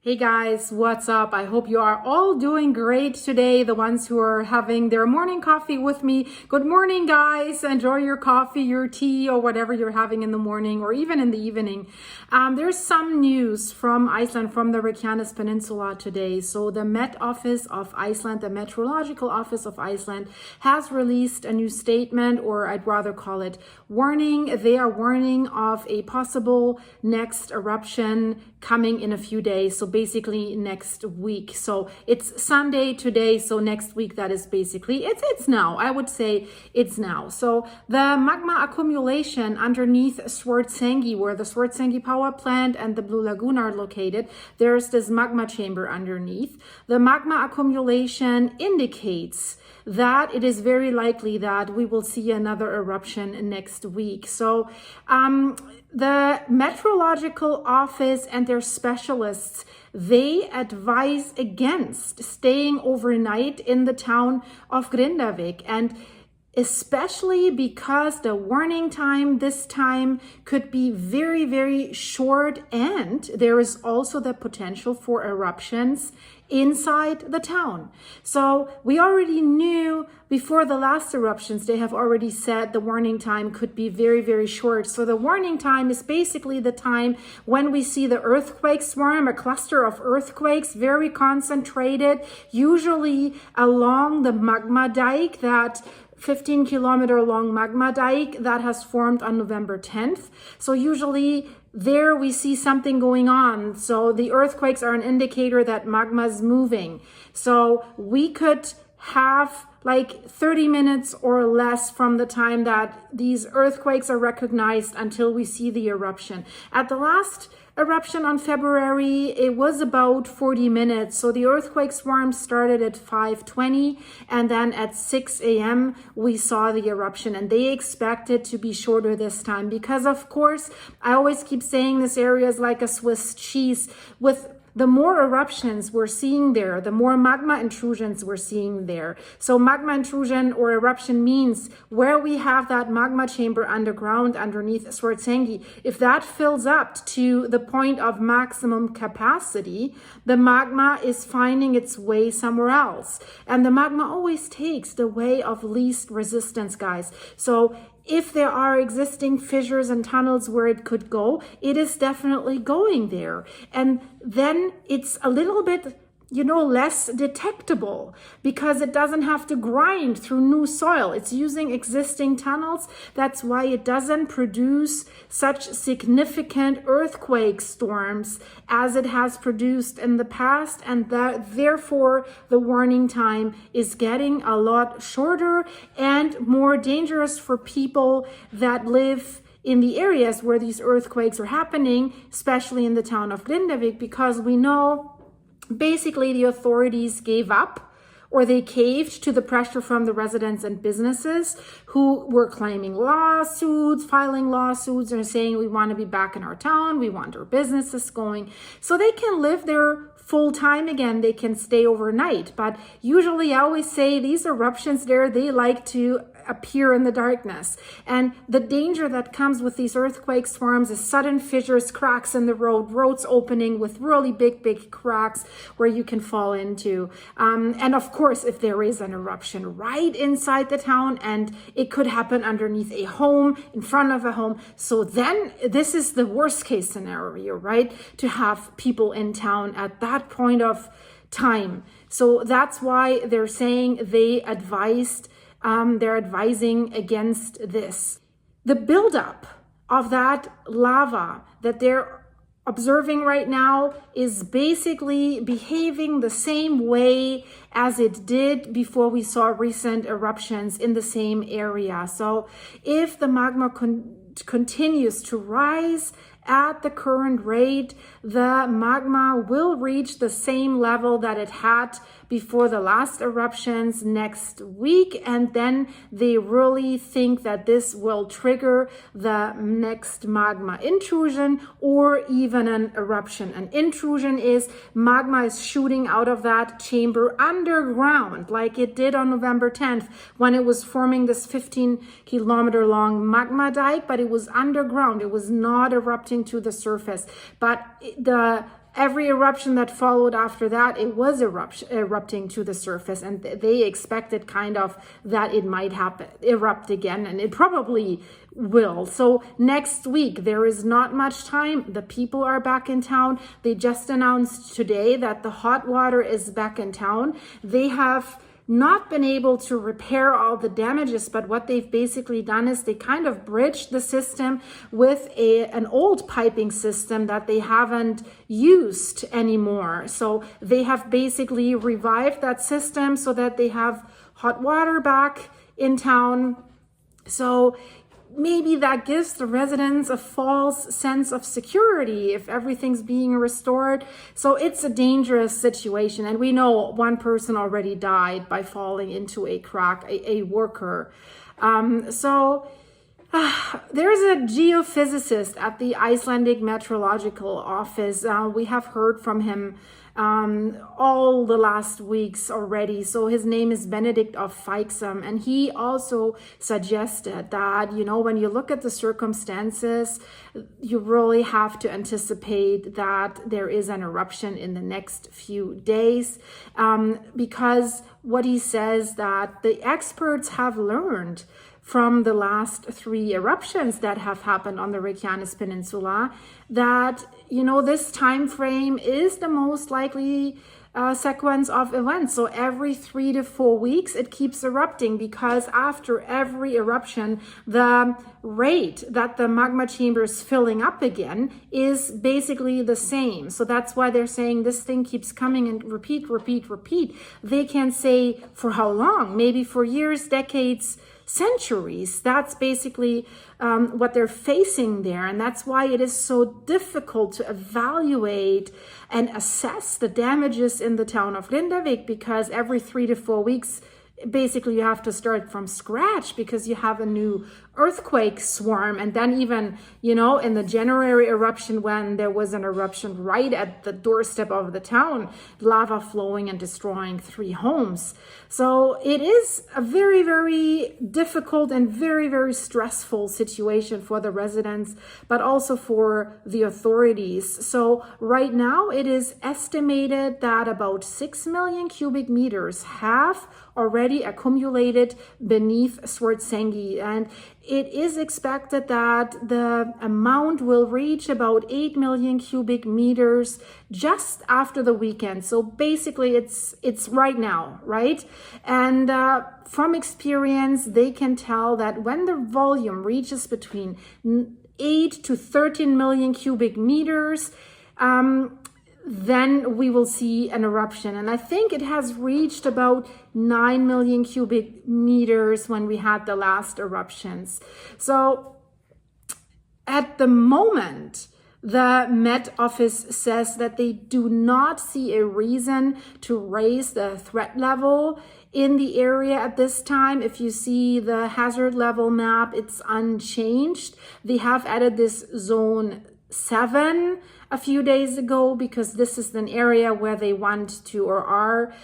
Hey guys, what's up? I hope you are all doing great today. The ones who are having their morning coffee with me. Good morning, guys. Enjoy your coffee, your tea, or whatever you're having in the morning or even in the evening. There's some news from Iceland, from the Reykjavik Peninsula today. So the MET Office of Iceland, the Meteorological Office of Iceland, has released a new statement, or I'd rather call it warning. They are warning of a possible next eruption coming in a few days. So basically next week. So it's Sunday today. So next week, that is basically, it's now. I would say it's now. So the magma accumulation underneath Swartsengi, where the Swartsengi power plant and the Blue Lagoon are located, there's this magma chamber underneath. The magma accumulation indicates that it is very likely that we will see another eruption next week. So the meteorological office and their specialists, they advise against staying overnight in the town of Grindavik, and especially because the warning time this time could be very, very short, and there is also the potential for eruptions inside the town. So we already knew before the last eruptions, they have already said the warning time could be very, very short. So the warning time is basically the time when we see the earthquake swarm, a cluster of earthquakes, very concentrated, usually along the magma dike, that 15-kilometer long magma dike that has formed on November 10th. So usually there we see something going on. So the earthquakes are an indicator that magma is moving. So we could have like 30 minutes or less from the time that these earthquakes are recognized until we see the eruption. At the last eruption on February, it was about 40 minutes. So the earthquake swarm started at 5:20, and then at 6 a.m. we saw the eruption, and they expect it to be shorter this time because, of course, I always keep saying this area is like a Swiss cheese. With the more eruptions we're seeing there, the more magma intrusions we're seeing there. So magma intrusion or eruption means where we have that magma chamber underground underneath Swartsengi, if that fills up to the point of maximum capacity, the magma is finding its way somewhere else. And the magma always takes the way of least resistance, guys. So if there are existing fissures and tunnels where it could go, it is definitely going there. And then it's a little bit, less detectable because it doesn't have to grind through new soil. It's using existing tunnels. That's why it doesn't produce such significant earthquake storms as it has produced in the past. And that therefore the warning time is getting a lot shorter and more dangerous for people that live in the areas where these earthquakes are happening, especially in the town of Grindavik, because we know basically the authorities gave up, or they caved to the pressure from the residents and businesses who were claiming lawsuits, filing lawsuits, and saying we want to be back in our town, we want our businesses going, so they can live there full time again, they can stay overnight. But usually I always say these eruptions there, they like to appear in the darkness. And the danger that comes with these earthquake swarms is sudden fissures, cracks in the roads opening with really big cracks where you can fall into. And of course, if there is an eruption right inside the town, and it could happen underneath a home, in front of a home. So then this is the worst case scenario, right? To have people in town at that point of time. So that's why they're saying they're advising against this. The buildup of that lava that they're observing right now is basically behaving the same way as it did before we saw recent eruptions in the same area. So if the magma continues to rise at the current rate, the magma will reach the same level that it had before the last eruptions next week. And then they really think that this will trigger the next magma intrusion or even an eruption. An intrusion is magma is shooting out of that chamber underground, like it did on November 10th when it was forming this 15-kilometer long magma dike, but it was underground. It was not erupting to the surface. But the every eruption that followed after that, it was erupting to the surface, and they expected kind of that it might erupt again, and it probably will. So next week, there is not much time. The people are back in town. They just announced today that the hot water is back in town. They have not been able to repair all the damages, but what they've basically done is they kind of bridged the system with an old piping system that they haven't used anymore. So they have basically revived that system so that they have hot water back in town. So maybe that gives the residents a false sense of security if everything's being restored. So it's a dangerous situation. And we know one person already died by falling into a crack, a worker. There's a geophysicist at the Icelandic Meteorological Office. We have heard from him all the last weeks already. So his name is Benedict of Feixum, and he also suggested that, you know, when you look at the circumstances, you really have to anticipate that there is an eruption in the next few days, because what he says that the experts have learned from the last 3 eruptions that have happened on the Reykjanes Peninsula, that, you know, this time frame is the most likely sequence of events. So every 3 to 4 weeks, it keeps erupting, because after every eruption, the rate that the magma chamber is filling up again is basically the same. So that's why they're saying this thing keeps coming and repeat. They can't say for how long, maybe for years, decades, centuries. That's basically what they're facing there. And that's why it is so difficult to evaluate and assess the damages in the town of Grindavik, because every 3 to 4 weeks, basically you have to start from scratch, because you have a new earthquake swarm. And then even, you know, in the January eruption, when there was an eruption right at the doorstep of the town, lava flowing and destroying 3 homes. So it is a very, very difficult and very, very stressful situation for the residents, but also for the authorities. So right now it is estimated that about 6 million cubic meters have already accumulated beneath Swartsengi, and it is expected that the amount will reach about 8 million cubic meters just after the weekend. So basically it's right now, right? And from experience, they can tell that when the volume reaches between 8 to 13 million cubic meters, then we will see an eruption. And I think it has reached about 9 million cubic meters when we had the last eruptions. So at the moment, the Met Office says that they do not see a reason to raise the threat level in the area at this time. If you see the hazard level map, it's unchanged. They have added this zone 7 a few days ago, because this is an area where they want to, or are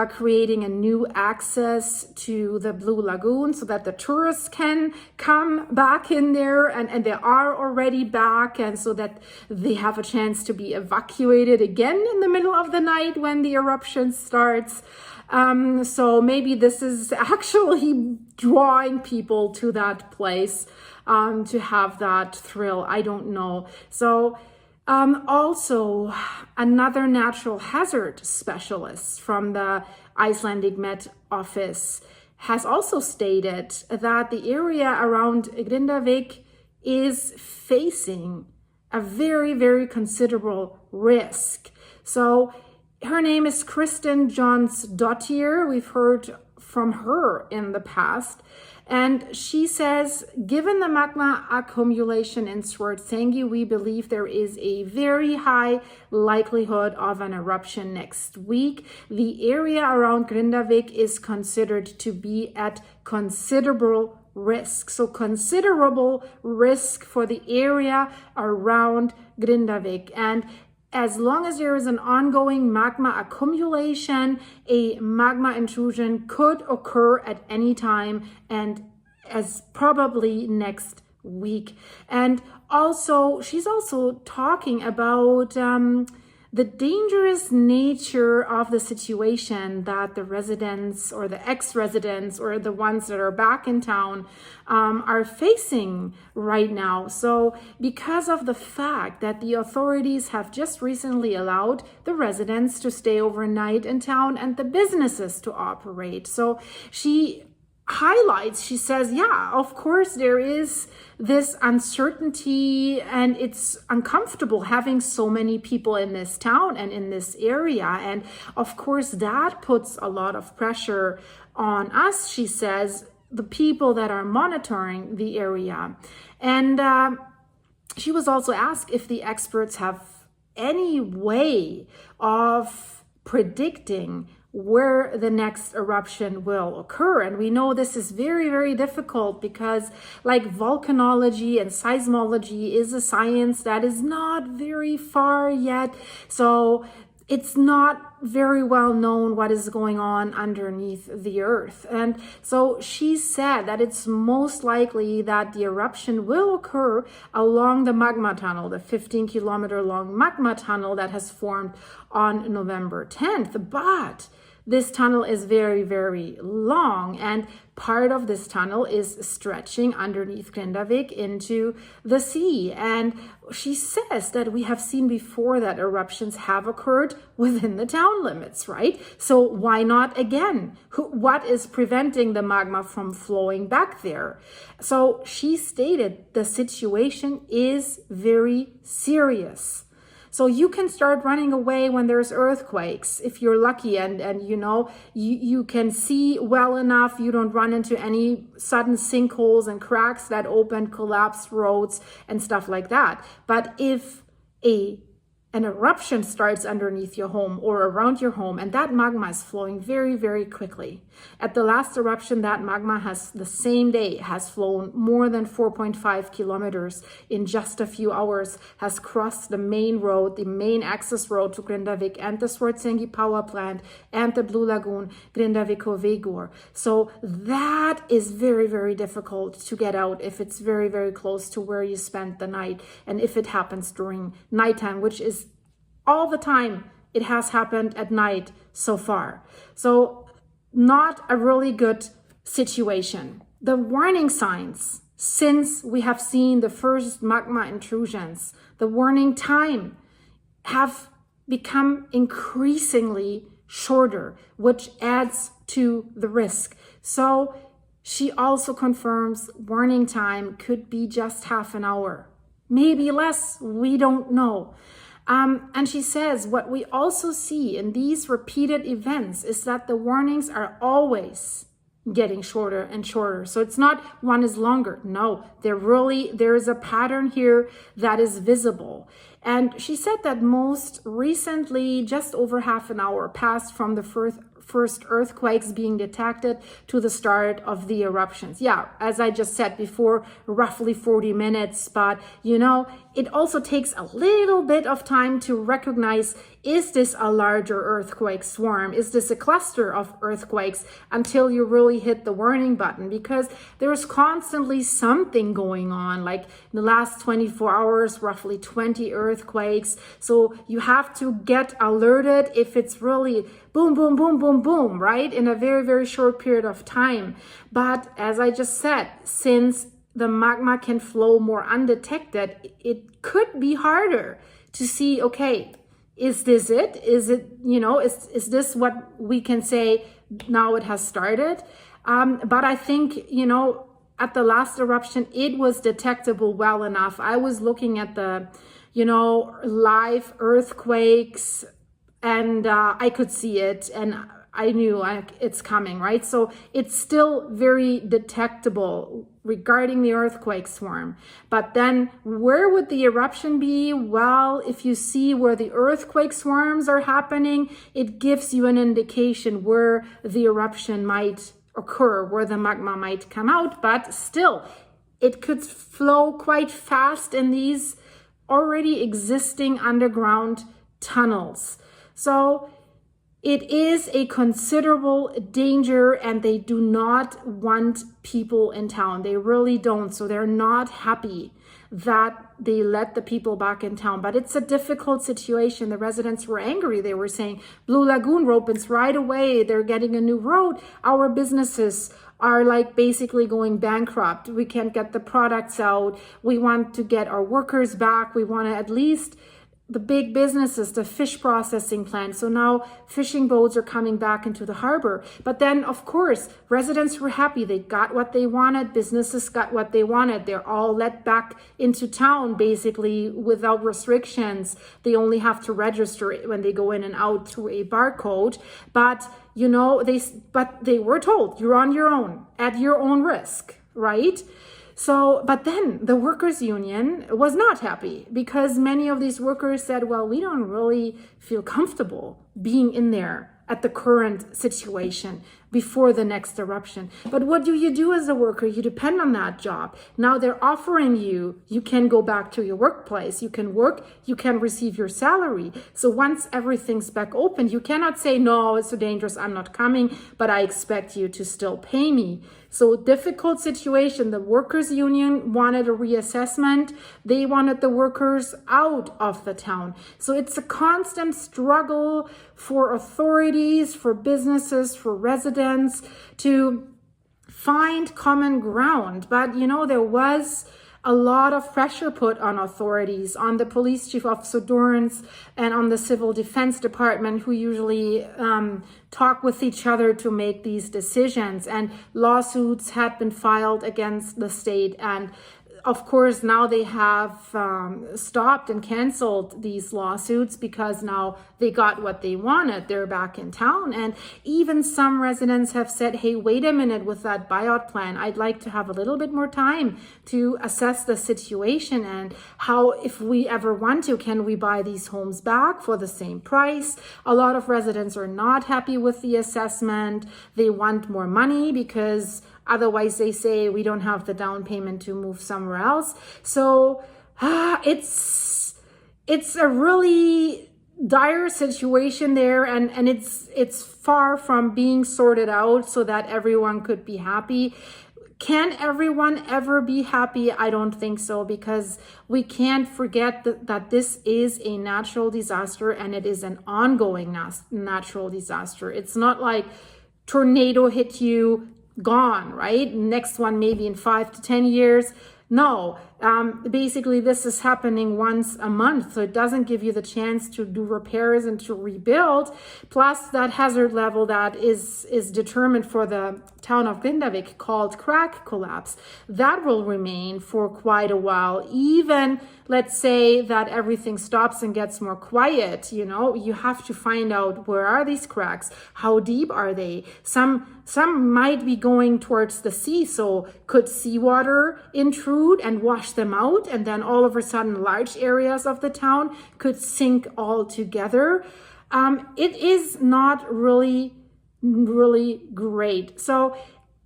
creating a new access to the Blue Lagoon so that the tourists can come back in there, and they are already back, and so that they have a chance to be evacuated again in the middle of the night when the eruption starts. So maybe this is actually drawing people to that place to have that thrill. I don't know. So also, another natural hazard specialist from the Icelandic MET Office has also stated that the area around Grindavik is facing a very, very considerable risk. So her name is Kristen Johnsdottir. We've heard from her in the past. And she says, given the magma accumulation in Swartsengi, we believe there is a very high likelihood of an eruption next week. The area around Grindavik is considered to be at considerable risk. So considerable risk for the area around Grindavik. And as long as there is an ongoing magma accumulation, a magma intrusion could occur at any time, and as probably next week. And also, she's also talking about the dangerous nature of the situation that the residents or the ex-residents or the ones that are back in town are facing right now. So because of the fact that the authorities have just recently allowed the residents to stay overnight in town and the businesses to operate. So she highlights, she says, yeah, of course there is this uncertainty and it's uncomfortable having so many people in this town and in this area. And of course that puts a lot of pressure on us, she says, the people that are monitoring the area. And she was also asked if the experts have any way of predicting where the next eruption will occur. And we know this is very, very difficult because like volcanology and seismology is a science that is not very far yet. So it's not very well known what is going on underneath the earth. And so she said that it's most likely that the eruption will occur along the Magma tunnel, the 15-kilometer long Magma tunnel that has formed on November 10th. But this tunnel is very, very long, and part of this tunnel is stretching underneath Grindavik into the sea. And she says that we have seen before that eruptions have occurred within the town limits, right? So why not again? What is preventing the magma from flowing back there? So she stated the situation is very serious. So you can start running away when there's earthquakes if you're lucky and you know, you can see well enough, you don't run into any sudden sinkholes and cracks that open, collapsed roads and stuff like that. But if an eruption starts underneath your home or around your home, and that magma is flowing very, very quickly. At the last eruption, that magma has the same day has flown more than 4.5 kilometers in just a few hours, has crossed the main road, the main access road to Grindavik and the Swartsengi power plant and the Blue Lagoon, Grindavik. So that is very, very difficult to get out if it's very, very close to where you spent the night. And if it happens during nighttime, which is all the time it has happened at night so far. So not a really good situation. The warning signs, since we have seen the first magma intrusions, the warning time have become increasingly shorter, which adds to the risk. So she also confirms warning time could be just half an hour, maybe less, we don't know. And she says what we also see in these repeated events is that the warnings are always getting shorter and shorter. So it's not one is longer. No, there is a pattern here that is visible. And she said that most recently, just over half an hour passed from the first earthquakes being detected to the start of the eruptions. Yeah, as I just said before, roughly 40 minutes, but you know, it also takes a little bit of time to recognize, is this a larger earthquake swarm? Is this a cluster of earthquakes until you really hit the warning button? Because there's constantly something going on, like in the last 24 hours, roughly 20 earthquakes. So you have to get alerted if it's really boom, boom, boom, boom, boom, right? In a very, very short period of time. But as I just said, since the magma can flow more undetected, it could be harder to see, okay, is this it? Is it, you know, is this what we can say now it has started? But I think, you know, at the last eruption, it was detectable well enough. I was looking at the, you know, live earthquakes and I could see it and I knew it's coming, right? So it's still very detectable regarding the earthquake swarm. But then where would the eruption be? Well, if you see where the earthquake swarms are happening, it gives you an indication where the eruption might occur, where the magma might come out. But still, it could flow quite fast in these already existing underground tunnels. So it is a considerable danger and they do not want people in town. They really don't. So they're not happy that they let the people back in town. But it's a difficult situation. The residents were angry. They were saying, Blue Lagoon opens right away. They're getting a new road. Our businesses are like basically going bankrupt. We can't get the products out. We want to get our workers back. We want to at least the big businesses, the fish processing plants. So now fishing boats are coming back into the harbor. But then, of course, residents were happy. They got what they wanted. Businesses got what they wanted. They're all let back into town, basically, without restrictions. They only have to register it when they go in and out through a barcode. But, you know, they were told, you're on your own, at your own risk, right? So, but then the workers' union was not happy because many of these workers said, well, we don't really feel comfortable being in there at the current situation before the next eruption. But what do you do as a worker? You depend on that job. Now they're offering you can go back to your workplace. You can work, you can receive your salary. So once everything's back open, you cannot say, no, it's so dangerous, I'm not coming, but I expect you to still pay me. So difficult situation. The workers' union wanted a reassessment. They wanted the workers out of the town. So it's a constant struggle for authorities, for businesses, for residents to find common ground. But, you know, there was a lot of pressure put on authorities, on the police chief officer Dorrance and on the civil defense department, who usually talk with each other to make these decisions. And lawsuits had been filed against the state. And of course, now they have stopped and canceled these lawsuits because now they got what they wanted. They're back in town. And even some residents have said, hey, wait a minute with that buyout plan. I'd like to have a little bit more time to assess the situation and how, if we ever want to, can we buy these homes back for the same price? A lot of residents are not happy with the assessment. They want more money because otherwise, they say we don't have the down payment to move somewhere else. So it's a really dire situation there, and it's far from being sorted out so that everyone could be happy. Can everyone ever be happy? I don't think so, because we can't forget that this is a natural disaster, and it is an ongoing natural disaster. It's not like tornado hit you, gone, right? Next one maybe in 5 to 10 years. No, basically this is happening once a month, so it doesn't give you the chance to do repairs and to rebuild. Plus that hazard level that is determined for the town of Grindavik, called crack collapse, that will remain for quite a while. Even let's say that everything stops and gets more quiet, you know, you have to find out, where are these cracks? How deep are they? Some might be going towards the sea, so could seawater intrude and wash them out, and then all of a sudden large areas of the town could sink all together. It is not really great. So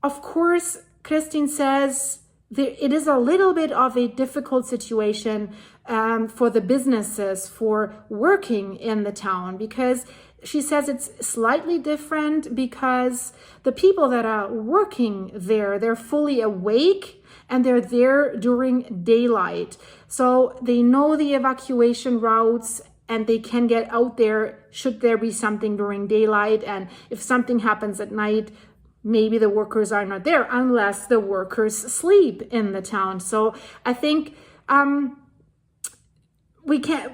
of course, Christine says it is a little bit of a difficult situation for the businesses for working in the town, because she says it's slightly different because the people that are working there, they're fully awake and they're there during daylight. So they know the evacuation routes and they can get out there should there be something during daylight. And if something happens at night, maybe the workers are not there unless the workers sleep in the town. So I think we can't,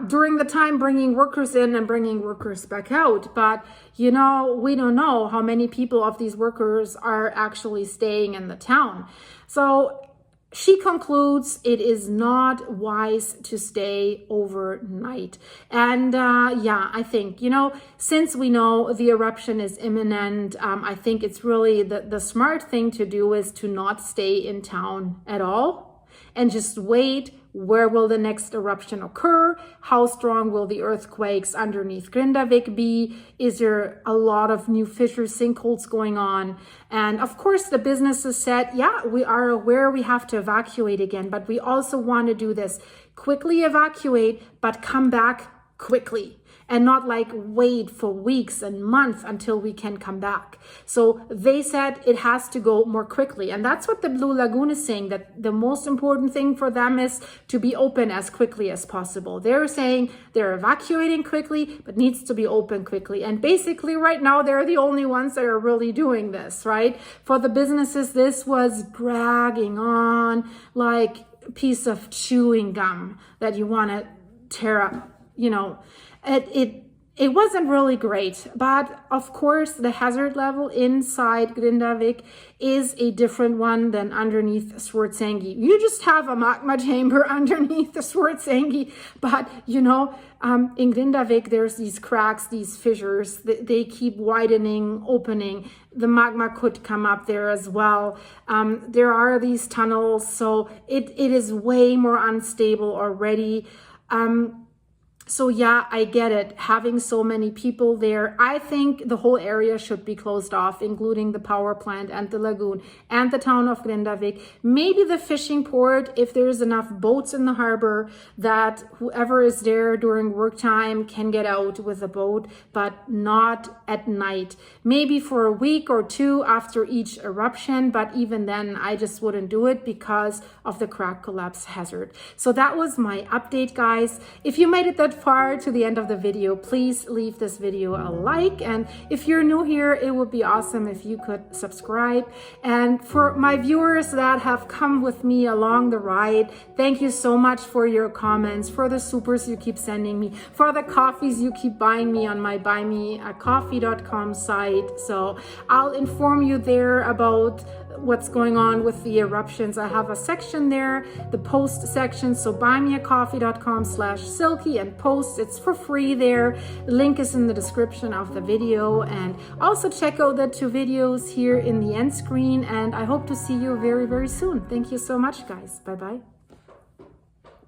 during the time bringing workers in and bringing workers back out. But, you know, we don't know how many people of these workers are actually staying in the town. So she concludes it is not wise to stay overnight. And I think, you know, since we know the eruption is imminent, I think it's really the smart thing to do is to not stay in town at all and just wait. Where will the next eruption occur? How strong will the earthquakes underneath Grindavik be? Is there a lot of new fissure sinkholes going on? And of course, the businesses said, we are aware we have to evacuate again, but we also want to do this. Quickly evacuate, but come back quickly. and not like wait for weeks and months until we can come back. So they said it has to go more quickly. And that's what the Blue Lagoon is saying, that the most important thing for them is to be open as quickly as possible. They're saying they're evacuating quickly, but needs to be open quickly. And basically right now, they're the only ones that are really doing this, right? For the businesses, this was dragging on like a piece of chewing gum that you want to tear up, you know. It wasn't really great, but of course the hazard level inside Grindavik is a different one than underneath Swartsengi. You just have a magma chamber underneath the Swartsengi, but you know, in Grindavik there's these cracks, these fissures, they keep widening, opening. The magma could come up there as well. There are these tunnels, so it is way more unstable already. So yeah, I get it. Having so many people there, I think the whole area should be closed off, including the power plant and the lagoon and the town of Grindavik. Maybe the fishing port, if there's enough boats in the harbor that whoever is there during work time can get out with a boat, but not at night. Maybe for a week or two after each eruption, but even then I just wouldn't do it because of the crack collapse hazard. So that was my update, guys. If you made it that far to the end of the video, please leave this video a like, and if you're new here, it would be awesome if you could subscribe. And for my viewers that have come with me along the ride, thank you so much for your comments, for the supers you keep sending me, for the coffees you keep buying me on my buymeacoffee.com site. So I'll inform you there about what's going on with the eruptions. I have a section there, the post section, so buymeacoffee.com/silky and post. It's for free there. The link is in the description of the video, and also check out the 2 videos here in the end screen, and I hope to see you very, very soon. Thank you so much, guys. Bye bye.